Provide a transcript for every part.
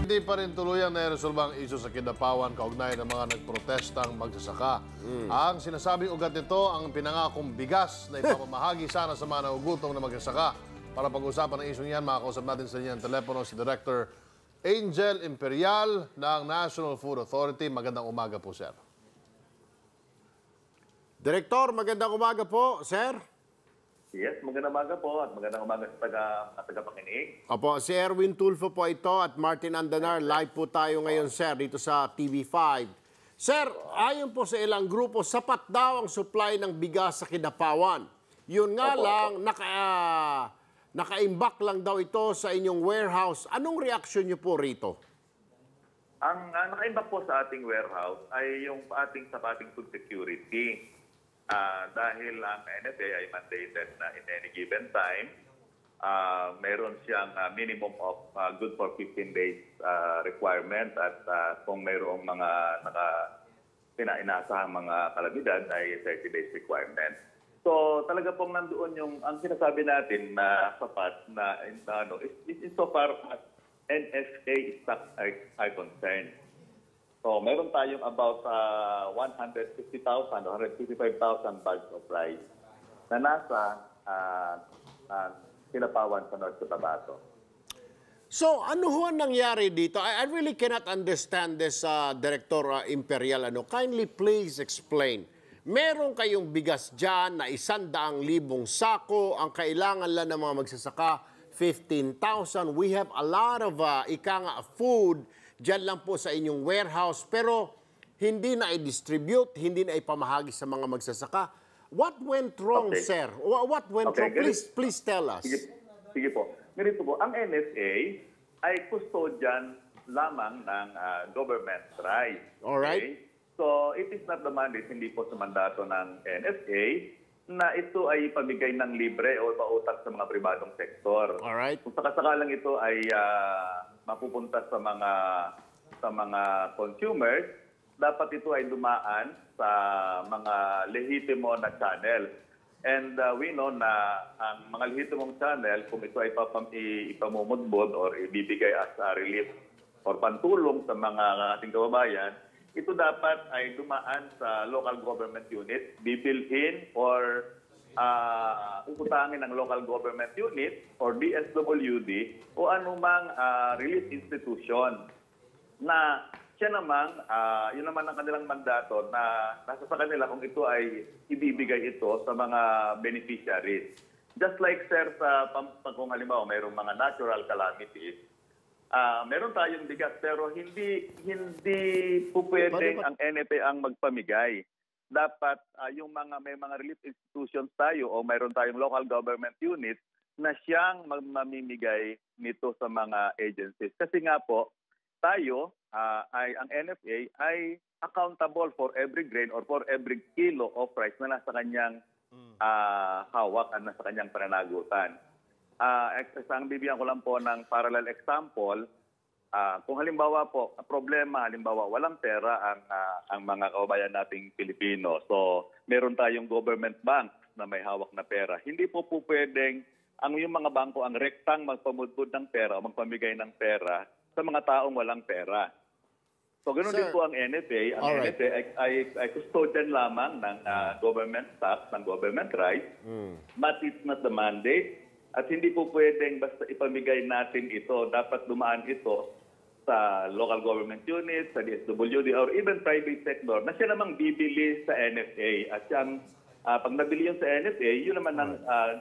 Hindi pa rin tuluyang nairesolba ang isyu sa Kidapawan kaugnay ng mga nagprotestang magsasaka. Ang sinasabing ugat nito ang pinangakong bigas na ipamamahagi sana sa mga nagugutom na magsasaka. Para pag-usapan ng isyong yan, makakausap natin sa inyo ng telepono si Director Angel Imperial ng National Food Authority. Magandang umaga po, sir. Director, magandang umaga po, sir. Yes, magandang umaga po at magandang umaga sa tagapakinig. Opo, si Erwin Tulfo po ito at Martin Andanar. Live po tayo ngayon, sir, dito sa TV5. Sir, ayon po sa ilang grupo, sapat daw ang supply ng bigas sa Kidapawan. Yun nga lang, nakaimbak lang daw ito sa inyong warehouse. Anong reaksyon niyo po rito? Ang nakaimbak po sa ating warehouse ay yung ating sapating food security. Dahil ang NFA ay mandated na in any given time, meron siyang minimum of good for 15 days requirement at kung mayroong mga inaasahang mga kalamidad ay 30 days requirement. So talaga pong nandoon yung ang sinasabi natin na sapat na insofar as NFA stocks are concerned. So, meron tayong about 150,000 o 155,000 bags of rice na nasa Kidapawan sa North Cotabato. So, ano ho ang nangyari dito? I really cannot understand this, Director Imperial. Kindly please explain. Meron kayong bigas dyan na 100,000 sako. Ang kailangan lang ng mga magsasaka, 15,000. We have a lot of food dyan lang po sa inyong warehouse, pero hindi na i-distribute, hindi na ipamahagi sa mga magsasaka. What went wrong, sir? What went wrong? Please tell us. Sige po. Ganito po, ang NFA ay custodian lamang ng government rights. Alright. Okay? So, it is not the mandate, hindi po sa mandato ng NFA na ito ay pamigay ng libre o pautang sa mga pribadong sektor. Alright. Kung sakasakalang ito ay mapupunta sa mga consumers, dapat ito ay dumaan sa mga lehitimo na channel. And we know na ang mga lehitimong channel, kung ito ay ipamumudbod or ibibigay as relief or pantulong sa mga ating kababayan, ito dapat ay dumaan sa local government unit, bibilhin or uputangin ng local government unit or DSWD o anumang relief institution na siya namang, yun naman ang kanilang mandato na nasa sa kanila kung ito ay ibibigay ito sa mga beneficiaries. Just like, sir, kung halimbawa mayroong mga natural calamities, meron tayong bigas pero hindi po pwedeng ang NFA ang magpamigay. Dapat may mga relief institutions tayo o mayroon tayong local government units na siyang mamimigay nito sa mga agencies. Kasi nga po, tayo, ang NFA ay accountable for every grain or for every kilo of rice na nasa kanyang hawak at nasa kanyang pananagutan. Ang bibigyan ko lang po ng parallel example. Kung halimbawa po, halimbawa walang pera ang mga kababayan nating Pilipino. So, meron tayong government bank na may hawak na pera. Hindi po pwedeng yung mga bangko ang rektang magpamudbud ng pera o magpamigay ng pera sa mga taong walang pera. So, ganoon din po ang NFA. Ang NFA ay custodian lamang ng government stocks, ng government rights, but it's not the mandate. At hindi po pwedeng basta ipamigay natin ito. Dapat dumaan ito sa local government units, sa DSWD, or even private sector na siya namang bibili sa NFA. At siyang, pag nabili yun sa NFA, yun naman ang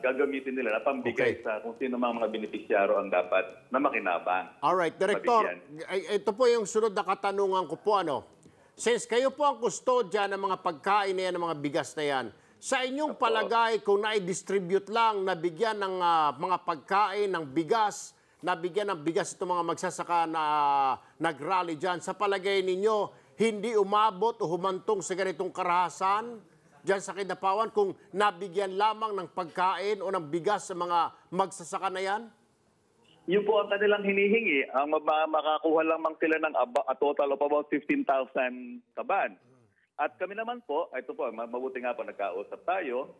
gagamitin nila na pambigay sa kung sino mga beneficiaro ang dapat na makinabang. Alright, Director, ito po yung sunod na katanungan ko po. Since kayo po ang kustodya ng mga pagkain na yan, ng mga bigas na yan, sa inyong palagay, kung na-distribute lang, nabigyan ng mga pagkain, ng bigas, nabigyan ng bigas itong mga magsasaka na nag-rally dyan, sa palagay ninyo, hindi umabot o humantong sa ganitong karahasan dyan sa Kidapawan kung nabigyan lamang ng pagkain o ng bigas sa mga magsasaka na yan? Yun po ang kanilang hinihingi. Ang makakuha lamang sila ng a total of about 15,000 kaban. At kami naman po, ito po, mabuti nga po nagkausap tayo,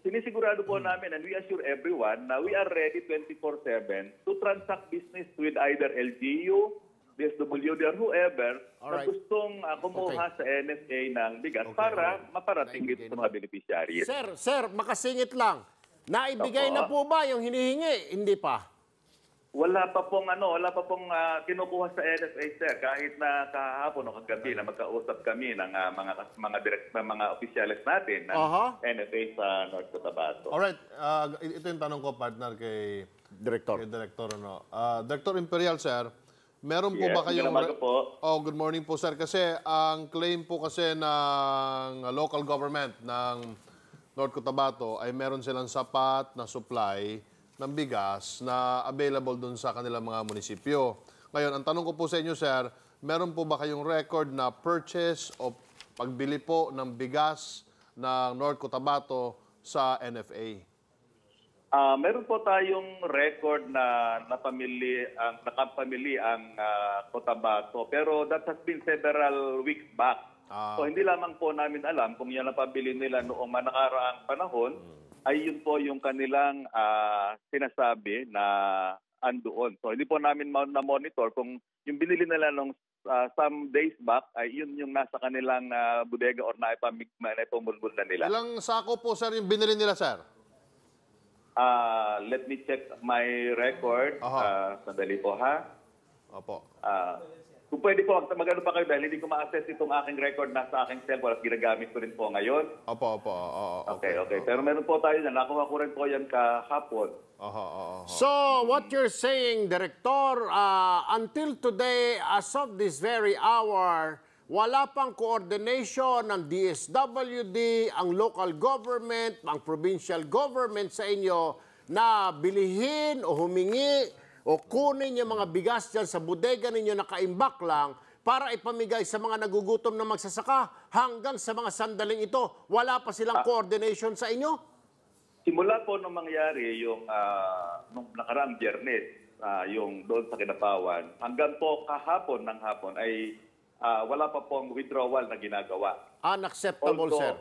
sinisigurado po namin and we assure everyone na we are ready 24/7 to transact business with either LGU, DSWD, or whoever na Alright. gustong kumuha sa NFA ng bigas para maparating dito sa mga beneficiaries. Sir, makasingit lang. Naibigay Opo. na po ba yung hinihingi? Hindi pa. Wala pa pong kinukuha sa NFA, sir, kahit na kahapon o kagabi na magkausap kami ng mga opisyales natin ng NFA sa North Cotabato. Alright, ito yung tanong ko, partner, kay Director. Director. Director Imperial, sir, meron po Yes, ba kayong... magandang umaga po. Good morning po, sir. Kasi ang claim po kasi ng local government ng North Cotabato ay meron silang sapat na supply ng bigas na available dun sa kanilang mga munisipyo. Ngayon, ang tanong ko po sa inyo, sir, meron po ba kayong record na purchase o pagbili po ng bigas ng North Cotabato sa NFA? Meron po tayong record na nakapamili ang Cotabato, pero that has been several weeks back. So hindi lamang po namin alam kung yan ang pabili nila noong nakaraang panahon, ay yun po yung kanilang sinasabi na andoon. So hindi po namin na-monitor kung yung binili nila nung some days back ay yun yung nasa kanilang bodega or naipamulbul na nila. Ilang sako po, sir, yung binili nila, sir? Let me check my record. Sandali po, ha? Opo. Kung pwede po, magano pa kayo dahil hindi ko ma-access itong aking record na sa aking cellphone at ginagamit ko rin po ngayon. Opo. Okay. Pero meron po tayo na. Nakuha ko rin po yan kahapon. So, what you're saying, Director, until today, as of this very hour, wala pang coordination ng DSWD, ang local government, ang provincial government sa inyo na bilihin o humingi o kunin yung mga bigas dyan sa bodega ninyo na kaimbak lang para ipamigay sa mga nagugutom na magsasaka hanggang sa mga sandaling ito. Wala pa silang coordination sa inyo? Simula po nung mangyari yung nung nakaraang Biyernes, yung doon sa Kinapawan, hanggang po kahapon ng hapon ay wala pa pong withdrawal na ginagawa. Unacceptable, sir.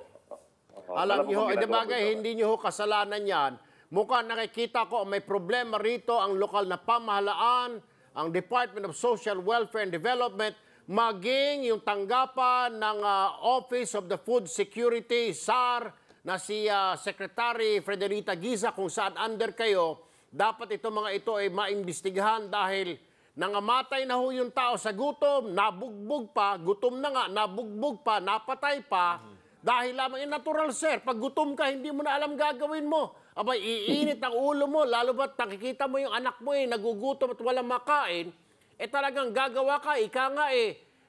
Alam niyo, di bagay, hindi niyo kasalanan yan. Mukhang nakikita ko may problema rito ang lokal na pamahalaan, ang Department of Social Welfare and Development, maging yung tanggapan ng Office of the Food Security, SAR, na si Secretary Frederita Giza, kung saan under kayo, dapat itong mga ito ay maimbestigahan dahil nangamatay na ho yung tao sa gutom, nabugbog pa, gutom na nga, nabugbog pa, napatay pa, dahil lamang natural, sir, pag gutom ka, hindi mo na alam gagawin mo. Abay, iinit ang ulo mo, lalo ba't nakikita mo yung anak mo nagugutom at walang makain, talagang gagawa ka, ika nga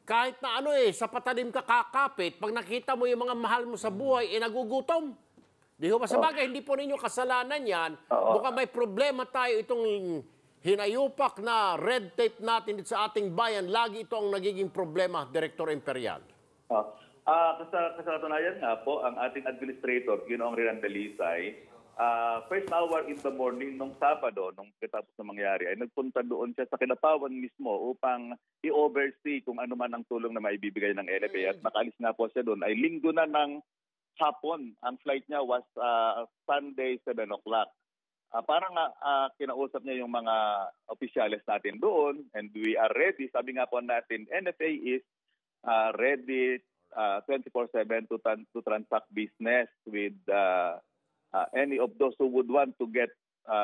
kahit na sa patalim ka kakapit, pag nakita mo yung mga mahal mo sa buhay, nagugutom. Di ho ba sa bagay, hindi po ninyo kasalanan yan. Mukhang may problema tayo itong hinayupak na red tape natin dito sa ating bayan. Lagi ito ang nagiging problema, Director Imperial. Kasatunayan nga po, ang ating administrator, Ginoong Rirandalisay, first hour in the morning nung Sabado, nung katapos na mangyari, ay nagpunta doon siya sa Kinapawan mismo upang i-oversee kung ano man ang tulong na maibibigay ng NFA. At nakalis nga po siya doon. Ay linggo na ng hapon. Ang flight niya was Sunday, 7 o'clock. Parang kinausap niya yung mga opisyales natin doon and we are ready. Sabi nga po natin, NFA is ready 24/7 to transact business with any of those who would want to get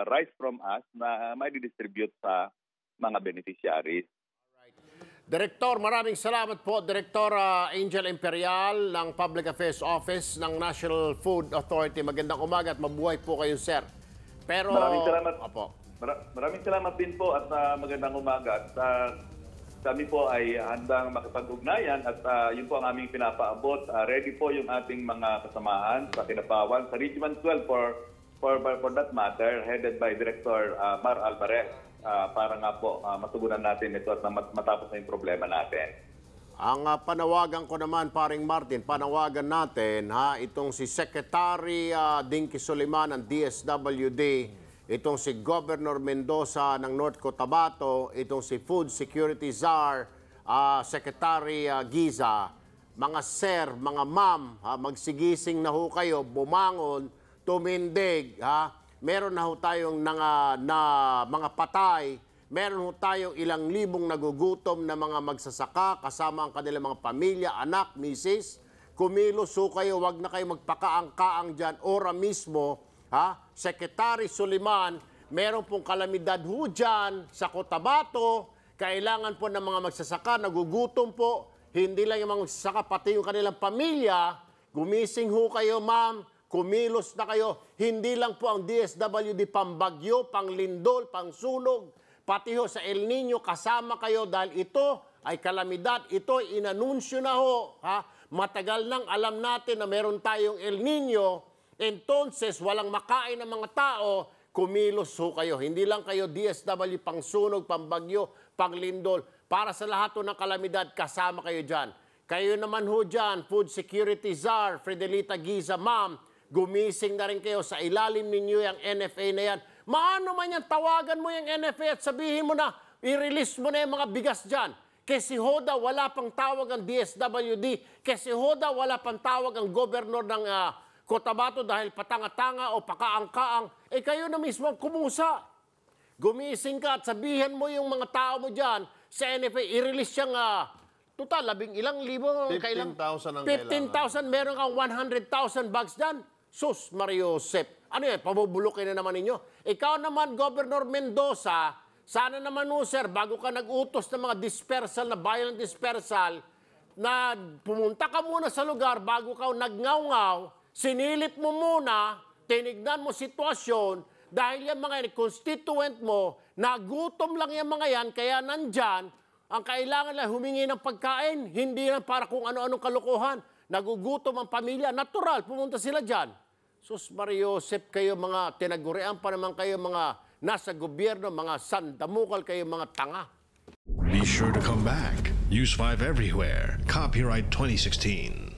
rice from us na may distribute sa mga beneficiaries. Director, maraming salamat po. Director Angel Imperial ng Public Affairs Office ng National Food Authority. Magandang umaga at mabuhay po kayo, sir. Pero, maraming salamat. Opo. Maraming salamat din po at magandang umaga. At kami po ay handang makipag-ugnayan at yun po ang aming pinapaabot. Ready po yung ating mga kasamahan sa Kinapawan, sa Region 12 for that matter, headed by Director Mar Alvarez, para nga po matugunan natin ito at matapos na yung problema natin. Ang panawagan ko naman, paring Martin, panawagan natin, itong si Secretary Dinky Soliman ng DSWD, itong si Governor Mendoza ng North Cotabato, itong si Food Security Czar, Secretary Giza, mga sir, mga ma'am, magsigising na ho kayo, bumangon, tumindig, meron na ho tayong mga patay, meron ho tayong ilang libong nagugutom na mga magsasaka kasama ang kanilang mga pamilya, anak, misis. Kumilos ho kayo, wag na kayo magpakaang-kaang dyan. Ora mismo, Secretary Suliman, meron pong kalamidad ho dyan sa Cotabato. Kailangan po ng mga magsasaka, nagugutom po. Hindi lang yung mga magsasaka, pati yung kanilang pamilya. Gumising ho kayo, ma'am. Kumilos na kayo. Hindi lang po ang DSWD pambagyo, panglindol, pangsunog. Pati ho sa El Nino, kasama kayo dahil ito ay kalamidad. Ito ay inanunsyo na ho. Matagal nang alam natin na meron tayong El Nino. Entonces, walang makain ng mga tao. Kumilos ho kayo. Hindi lang kayo DSW, pangsunog, pambagyo, panglindol. Para sa lahat ho ng kalamidad, kasama kayo dyan. Kayo naman ho dyan, Food Security Czar, Fidelita Giza, ma'am, gumising na rin kayo sa ilalim ninyo yung NFA na yan. Maano man yan, tawagan mo yung NFA at sabihin mo na, i-release mo na yung mga bigas dyan. Kasi Hoda, wala pang tawag ang DSWD. Kasi Hoda, wala pang tawag ang gobernador ng Cotabato dahil patanga-tanga o pakaang-kaang. Kayo na mismo ang kumusa. Gumising ka at sabihin mo yung mga tao mo dyan sa NFA, i-release siyang total, 11,000 15,000 ang 15,000, meron kang 100,000 bags dyan. Sus, Mario Josep. Ano yan, pabubulukin na naman ninyo. Ikaw naman, Governor Mendoza, sana naman sir, bago ka nag-utos ng mga dispersal, na violent dispersal, na pumunta ka muna sa lugar bago ka nagngaw-ngaw, sinilip mo muna, tinignan mo sitwasyon, dahil yung mga constituent mo, nagutom lang yung mga yan, kaya nandyan, ang kailangan lang humingi ng pagkain, hindi lang para kung ano-anong kalokohan. Nagugutom ang pamilya, natural, pumunta sila dyan. Sus, Mario Josep, kayo mga tinagurian pa naman kayo mga nasa gobyerno, mga sandamukal kayo mga tanga. Be sure to come back. Use 5 everywhere. Copyright 2016.